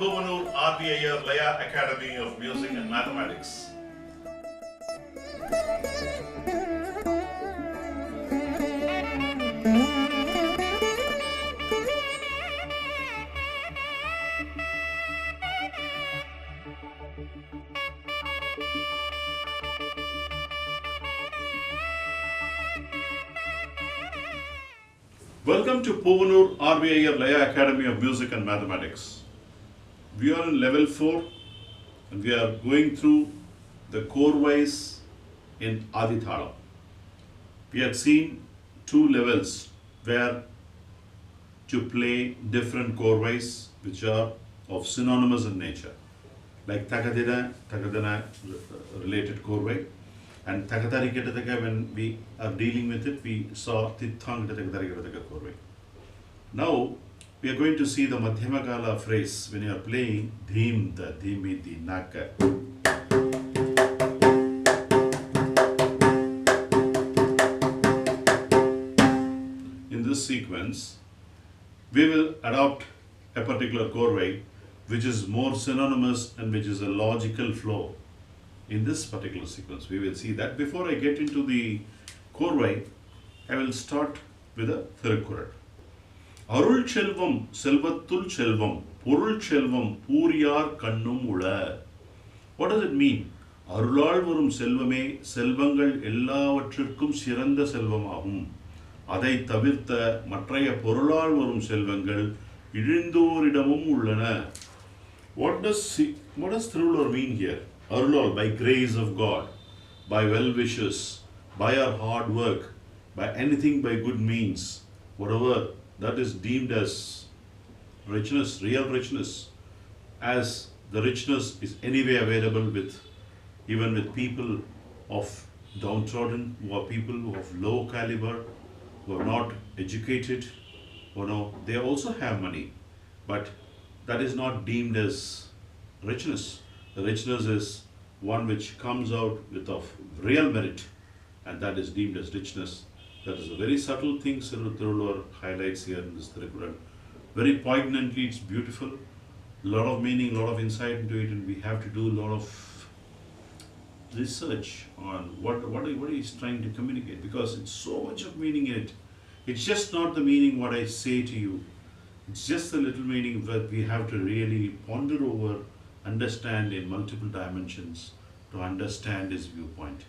Poovanur Aadhi Laya Academy of Music and Mathematics. Welcome to Poovanur Laya Academy of Music and Mathematics. We are in level 4 and we are going through the korvais in Aadhi Thalam. We had seen 2 levels where to play different korvais which are of synonymous in nature, like Takadana related korvai, and Takatarikataka, when we are dealing with it, we saw Tithang korvai. Now we are going to see the Madhyamakala phrase when you are playing Dhim the Dhimi di Naka. In this sequence, we will adopt a particular korvai which is more synonymous and which is a logical flow. In this particular sequence, we will see that. Before I get into the korvai, I will start with a Thirukkural. Arul Chelvam, Selvathul Chelvam, Purul Chelvam, Puriyar Kannum Ula. What does it mean? Arulal Varum Selvame, Selvangal Ellavathirkkum Siranda Selvamagum. Adai Tavirtha, Matraya Porulal Varum Selvangal, Idindoridamum Ullana. What does Thirullar mean here? Arulal, by grace of God, by well wishes, by our hard work, by anything by good means, whatever that is deemed as richness, real richness, as the richness is anyway available with even with people of downtrodden, who are people who have low caliber, who are not educated, they also have money, but that is not deemed as richness. The richness is one which comes out with of real merit, and that is deemed as richness. That is a very subtle thing Thirullar highlights here in this Thirukkural. Very poignantly, it's beautiful, a lot of meaning, a lot of insight into it, and we have to do a lot of research on what he is trying to communicate, because it's so much of meaning in it. It's just not the meaning what I say to you. It's just the little meaning that we have to really ponder over, understand in multiple dimensions to understand his viewpoint,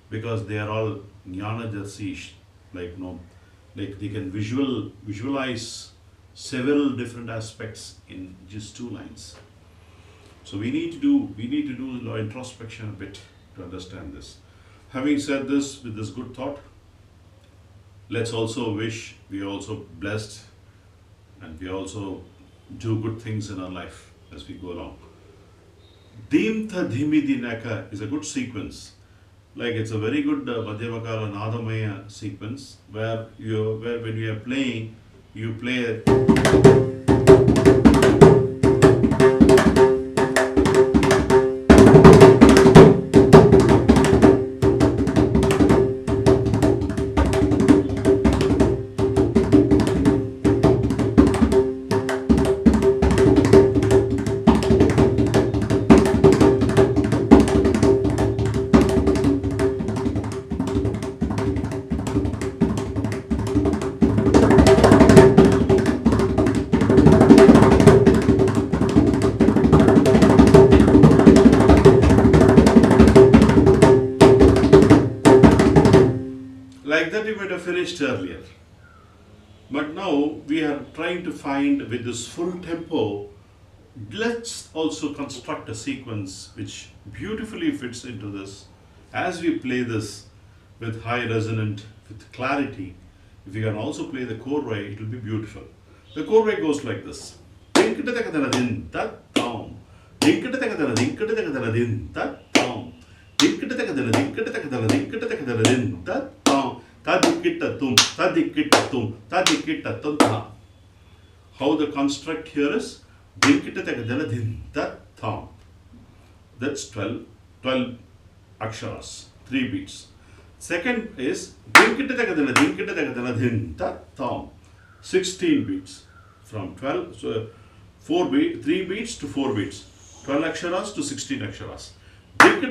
because they are all jnana-darshi, like they can visualize several different aspects in just 2 lines. So we need to do introspection a bit to understand this. Having said this, with this good thought, let's also wish we are also blessed and we also do good things in our life as we go along. Dhim tha dhimi di naka is a good sequence. Like it's a very good Madhyamakala Nadamaya sequence where when you are playing, you play like that. You might have finished earlier, but now we are trying to find with this full tempo. Let's also construct a sequence which beautifully fits into this. As we play this with high resonant, with clarity, if we can also play the korvai, it will be beautiful. The korvai goes like this. How the construct here is that's 12 aksharas, 3 beats. Second is 16 beats from 12. So 3 beats to 4 beats. 12 aksharas to 16 aksharas. So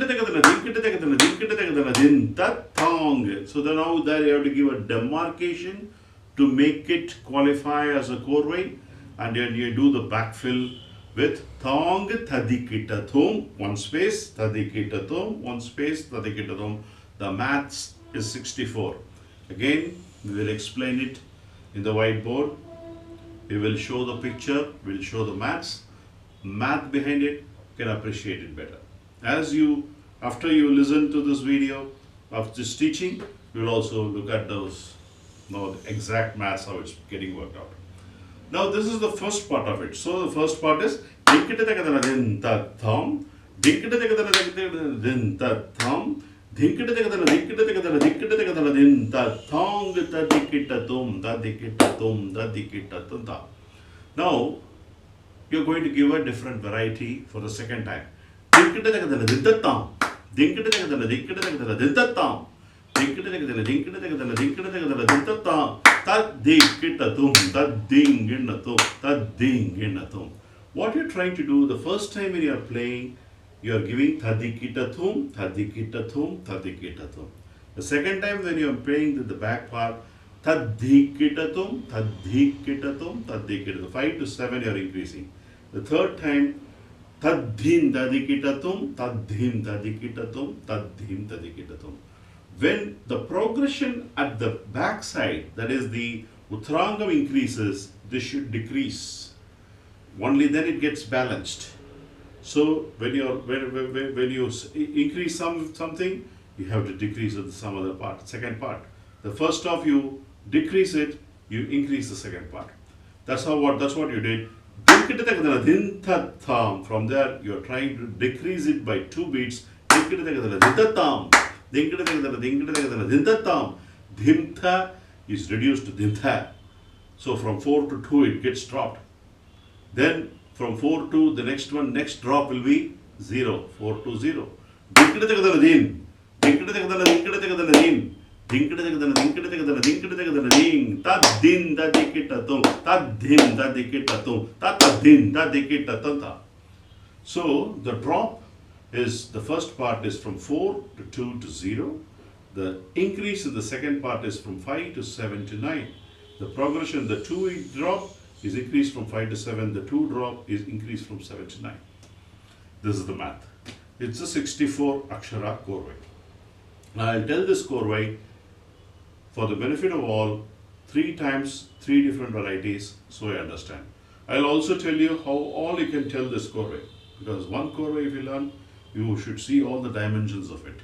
then now there you have to give a demarcation to make it qualify as a korvai, and then you do the backfill with thong thadikitathum, one space, thadikitathum, one space, thadikitathum. The maths is 64. Again, we will explain it in the whiteboard. We will show the picture, we will show the math behind it, you can appreciate it better. After you listen to this video of this teaching, you will also look at those, the exact maths, how it's getting worked out. Now this is the first part of it. So the first part is thum, now you're going to give a different variety for the second time. What you're trying to do the first time when you're playing, you are giving thadikitathum, thadikitathum, thadikitathum. The second time when you are playing the back part, thadikitathum, thadikitathum, thadikitathum. 5 to 7 you are increasing. The third time, tadhim thadikitathum, tadhim thadikitathum, tadhim thadikitathum. When the progression at the back side, that is the uttarangam increases, this should decrease. Only then it gets balanced. So when you increase something, you have to decrease some other part, second part. The first half you decrease it, you increase the second part. That's what you did. From there you are trying to decrease it by 2 beats. Dhimtha is reduced to dhimtha. So from 4 to 2 it gets dropped. Then from 4 to the next drop will be 0, 4 to 0. So the drop is, the first part is from 4 to 2 to 0. The increase in the second part is from 5 to 7 to 9. The progression, the 2 drop is increased from 5 to 7. The 2 drop is increased from 7 to 9. This is the math. It's a 64 akshara korvai. Now I'll tell this korvai for the benefit of all 3 times, 3 different varieties, so I understand. I'll also tell you how all you can tell this korvai, because one korvai if you learn, you should see all the dimensions of it.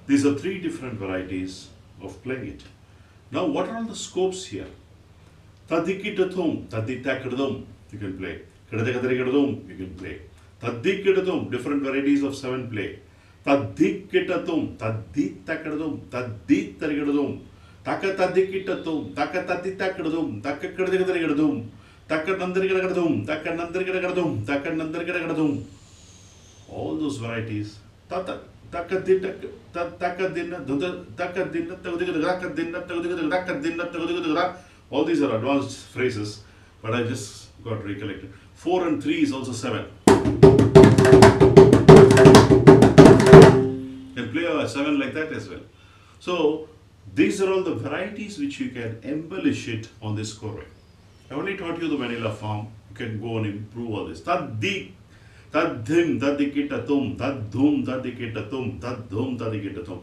These are 3 different varieties of playing it. Now, what are all the scopes here? Tadikitathum, taditakadum, you can play. Kadadakadakadum, you can play. Tadikitathum, different varieties of 7 play. Tadikitathum, taditakadum, taditarikadum. Takatadikitathum, takataditakadum, takakadakadakadum, takanandarikadakadum, takanandarikadakadum, takanandarikadakadum. All those varieties. All these are advanced phrases, but I just got recollected. 4 and 3 is also 7. You can play a 7 like that as well. So these are all the varieties which you can embellish it on this korvai. I only taught you the vanilla form. You can go and improve all this. Tadhim tadikitathum, tadhum tadikitathum, tadhum tadikitathum,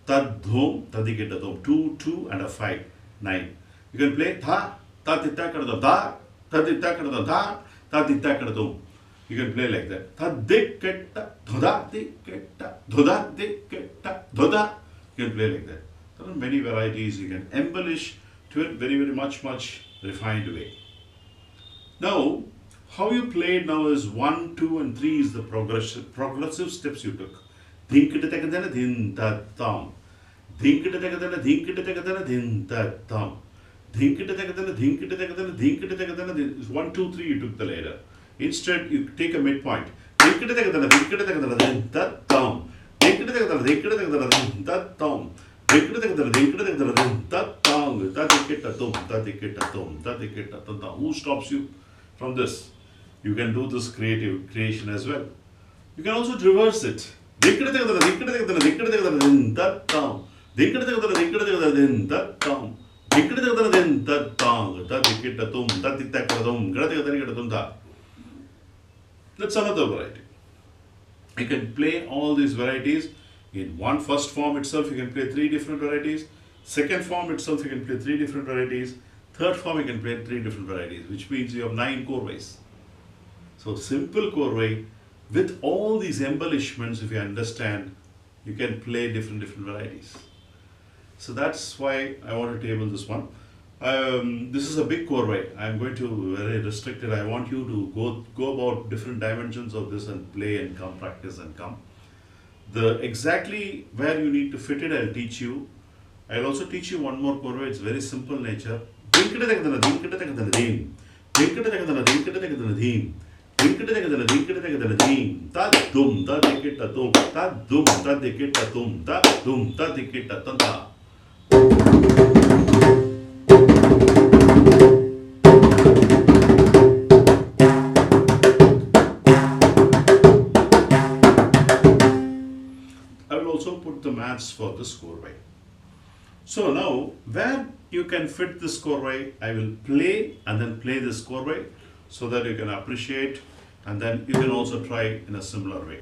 tadhum tadikitathum. 2, 2 and a 5, 9. You can play tha, taditakadam, tha, taditakadam, tha, taditakadam. You can play like that. Tadikita, dhoda, dikita, dhoda, dikita, dhoda. You can play like that. There are many varieties you can embellish to it very much refined way. Now, how you played now is 1, 2, and 3 is the progressive steps you took. Dhinkita tekadana din da tam. Dhinkita tekadana dhinkita tekadana din da tam. Dhinkita tekadana dhinkita tekadana dhinkita tekadana din. 1, 2, 3 you took the ladder. Instead, you take a midpoint. Dhinkita tekadana dhinkita tekadana din da tam. Dhinkita tekadana dhinkita tekadana din da tam. Dhinkita tekadana dhinkita tekadana din da tam. Da dikita tum da dikita tum da dikita tum. Who stops you from this? You can do this creation as well. You can also reverse it. Dhinkita tekadana dhinkita tekadana dhinkita tekadana din da tam. Dhinkita tekadana dhinkita tekadana din da tam. Dhinkita tekadana din da tam. Da dikita tum da dikita tum gada tekadana tum da. That's another variety. You can play all these varieties in one first form itself. You can play 3 different varieties. Second form itself, you can play 3 different varieties. Third form, you can play 3 different varieties, which means you have 9 korvais. So simple korvai with all these embellishments, if you understand, you can play different varieties. So that's why I want to table this one. This is a big korvai. I'm going to very restricted. I want you to go about different dimensions of this and play and come practice and come. The exactly where you need to fit it, I'll teach you. I'll also teach you one more korvai. It's very simple nature. Dhinkita tekadana dhinkita tekadana dhin. Dhinkita tekadana dhinkita tekadana dhin. Dhinkita tekadana dhinkita tekadana dhin. Ta dum ta dikita tum ta dum ta dikita tum ta dum ta dikita tum ta. I will also put the maths for this korvai. So now, where you can fit this korvai, I will play and then play this korvai so that you can appreciate, and then you can also try in a similar way.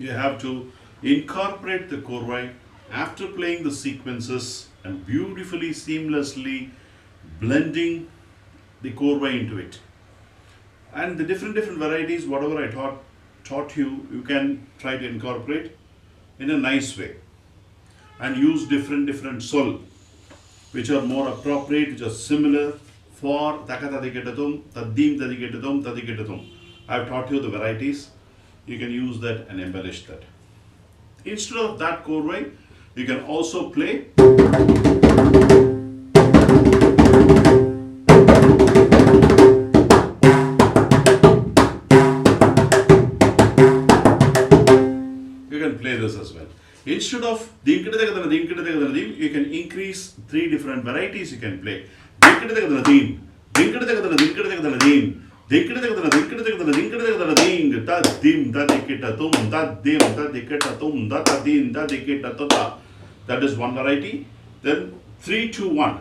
You have to incorporate the korvai after playing the sequences and beautifully, seamlessly blending the korvai into it. And the different varieties, whatever I taught you, you can try to incorporate in a nice way and use different sol which are more appropriate, which are similar for takatadikitatum, tadim tadikitatum, tadikitatum. I have taught you the varieties. You can use that and embellish that. Instead of that korvai, you can also play this as well. Instead of you can increase 3 different varieties you can play. That is one variety. Then 3, 2, 1.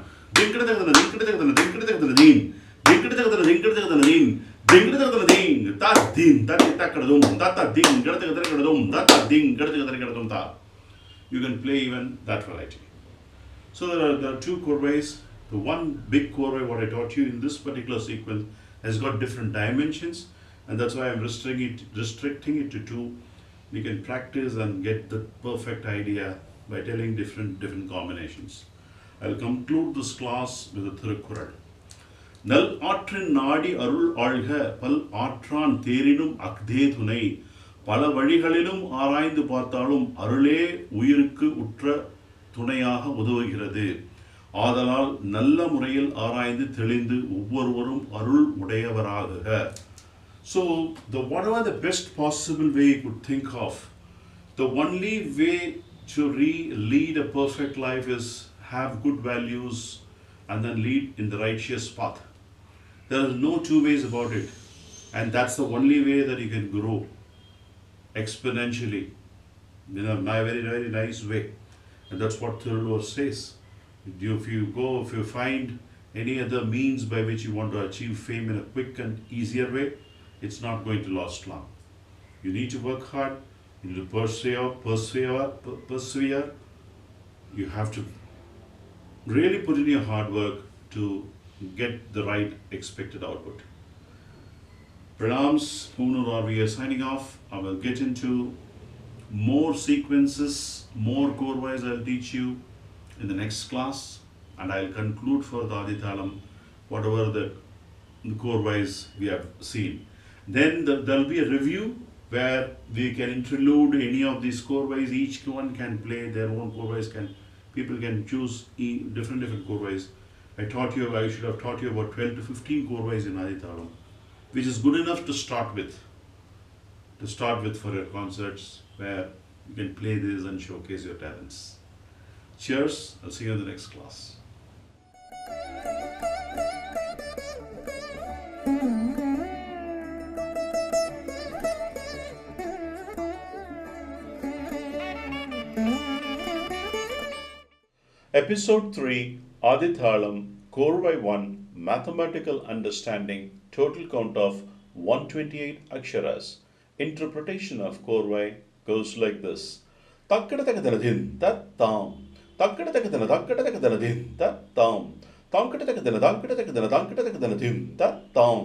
You can play even that variety. So there are 2 korvais. The one big korvai, what I taught you in this particular sequence, has got different dimensions, and that's why I'm restricting it to 2. You can practice and get the perfect idea by telling different combinations. I'll conclude this class with a Thirukkural. நல் ஆற்றின் நாடி அருள் ஆழ்க பல் ஆற்றான் தேரினும் அக்தே துணை பல வழிகளிலும் ஆராய்ந்து பார்த்தாலும் அருளே உயிருக்கு உற்ற துணையாக உதவுகிறது ஆதலால் நல்ல முறையில் ஆராய்ந்து தெளிந்து ஒவ்வொருவரும் அருள் உடையவராகுக. So whatever the best possible way you could think of, the only way to lead a perfect life is have good values and then lead in the righteous path. There are no 2 ways about it, and that's the only way that you can grow exponentially in a very nice way. And that's what Thirulur says. If you find any other means by which you want to achieve fame in a quick and easier way, it's not going to last long. You need to work hard, you need to persevere. You have to really put in your hard work to get the right expected output. Pranams, Poonur, we are signing off. I will get into more sequences, more korvais I'll teach you in the next class, and I'll conclude for the Aadhi Thalam whatever the korvais we have seen. Then there'll be a review where we can interlude any of these korvais. Each one can play their own korvais. People can choose different korvais. I should have taught you about 12 to 15 korvais in Aadhi Thalam, which is good enough to start with for your concerts, where you can play this and showcase your talents. Cheers, I'll see you in the next class. Episode 3, Aadhi Thalam, Korvai 1, Mathematical Understanding, total count of 128 aksharas. Interpretation of korvai goes like this. Takkadatakadaladin tattam. Takkadatakadaladin tattam. Tankadatakadaladin tattam.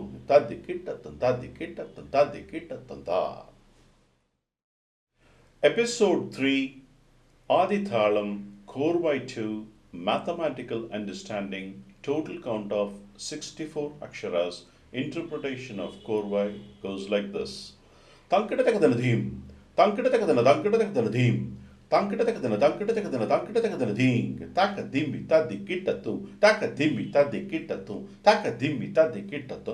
Tadikittattan. Episode 3, Aadhi Thalam, Korvai 2, Mathematical Understanding, total count of 64 aksharas. Interpretation of korvai goes like this. Tankadatakadaladin. Tankadatakadaladin. Tankadatakadaladin. Takadimbi tadikittattu. Takadimbi tadikittattu. Takadimbi tadikittattu.